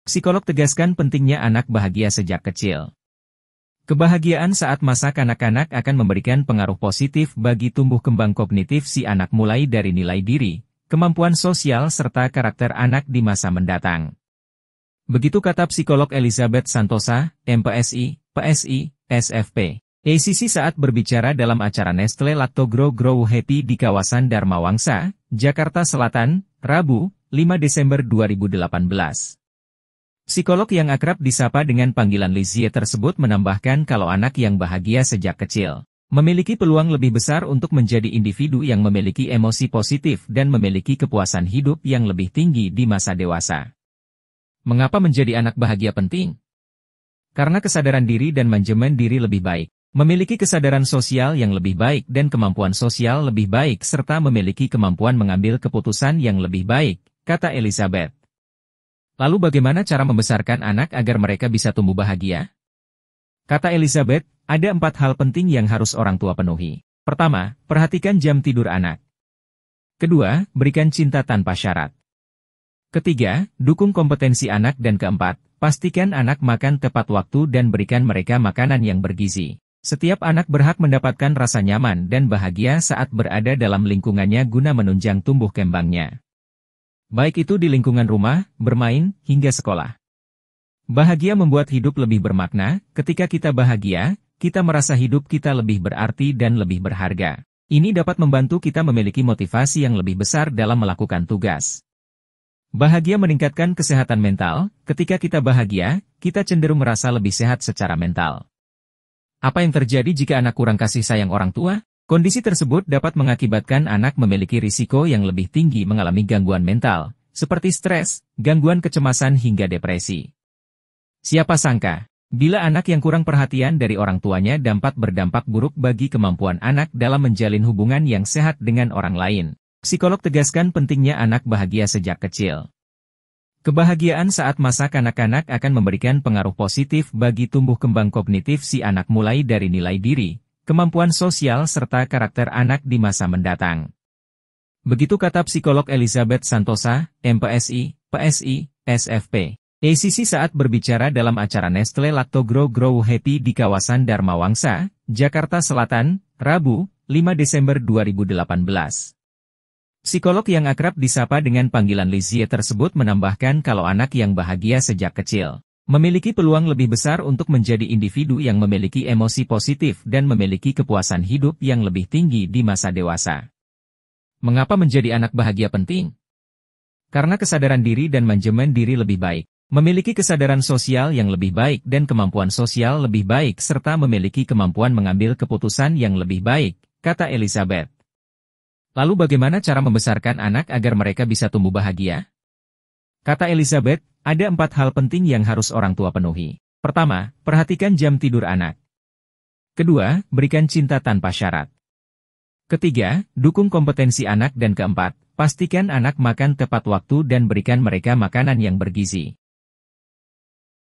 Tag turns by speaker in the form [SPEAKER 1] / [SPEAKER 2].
[SPEAKER 1] Psikolog tegaskan pentingnya anak bahagia sejak kecil. Kebahagiaan saat masa kanak-kanak akan memberikan pengaruh positif bagi tumbuh kembang kognitif si anak mulai dari nilai diri, kemampuan sosial serta karakter anak di masa mendatang. Begitu kata psikolog Elizabeth Santosa, MPSI, PSI, SFP. ACC saat berbicara dalam acara Nestle Lacto Grow Happy di kawasan Dharma Wangsa, Jakarta Selatan, Rabu, 5 Desember 2018. Psikolog yang akrab disapa dengan panggilan Lizie tersebut menambahkan kalau anak yang bahagia sejak kecil memiliki peluang lebih besar untuk menjadi individu yang memiliki emosi positif dan memiliki kepuasan hidup yang lebih tinggi di masa dewasa. Mengapa menjadi anak bahagia penting? Karena kesadaran diri dan manajemen diri lebih baik, memiliki kesadaran sosial yang lebih baik dan kemampuan sosial lebih baik serta memiliki kemampuan mengambil keputusan yang lebih baik, kata Elizabeth. Lalu bagaimana cara membesarkan anak agar mereka bisa tumbuh bahagia? Kata Elizabeth, ada 4 hal penting yang harus orang tua penuhi. Pertama, perhatikan jam tidur anak. Kedua, berikan cinta tanpa syarat. Ketiga, dukung kompetensi anak dan keempat, pastikan anak makan tepat waktu dan berikan mereka makanan yang bergizi. Setiap anak berhak mendapatkan rasa nyaman dan bahagia saat berada dalam lingkungannya guna menunjang tumbuh kembangnya. Baik itu di lingkungan rumah, bermain, hingga sekolah. Bahagia membuat hidup lebih bermakna. Ketika kita bahagia, kita merasa hidup kita lebih berarti dan lebih berharga. Ini dapat membantu kita memiliki motivasi yang lebih besar dalam melakukan tugas. Bahagia meningkatkan kesehatan mental. Ketika kita bahagia, kita cenderung merasa lebih sehat secara mental. Apa yang terjadi jika anak kurang kasih sayang orang tua? Kondisi tersebut dapat mengakibatkan anak memiliki risiko yang lebih tinggi mengalami gangguan mental, seperti stres, gangguan kecemasan hingga depresi. Siapa sangka, bila anak yang kurang perhatian dari orang tuanya dapat berdampak buruk bagi kemampuan anak dalam menjalin hubungan yang sehat dengan orang lain. Psikolog tegaskan pentingnya anak bahagia sejak kecil. Kebahagiaan saat masa kanak-kanak akan memberikan pengaruh positif bagi tumbuh kembang kognitif si anak mulai dari nilai diri, kemampuan sosial serta karakter anak di masa mendatang. Begitu kata psikolog Elizabeth Santosa, MPSI, PSI, SFP. ACC saat berbicara dalam acara Nestle Lacto Grow Happy di kawasan Dharma Wangsa, Jakarta Selatan, Rabu, 5 Desember 2018. Psikolog yang akrab disapa dengan panggilan Lizie tersebut menambahkan kalau anak yang bahagia sejak kecil memiliki peluang lebih besar untuk menjadi individu yang memiliki emosi positif dan memiliki kepuasan hidup yang lebih tinggi di masa dewasa. Mengapa menjadi anak bahagia penting? Karena kesadaran diri dan manajemen diri lebih baik, memiliki kesadaran sosial yang lebih baik dan kemampuan sosial lebih baik serta memiliki kemampuan mengambil keputusan yang lebih baik, kata Elizabeth. Lalu bagaimana cara membesarkan anak agar mereka bisa tumbuh bahagia? Kata Elizabeth, ada 4 hal penting yang harus orang tua penuhi. Pertama, perhatikan jam tidur anak. Kedua, berikan cinta tanpa syarat. Ketiga, dukung kompetensi anak dan keempat, pastikan anak makan tepat waktu dan berikan mereka makanan yang bergizi.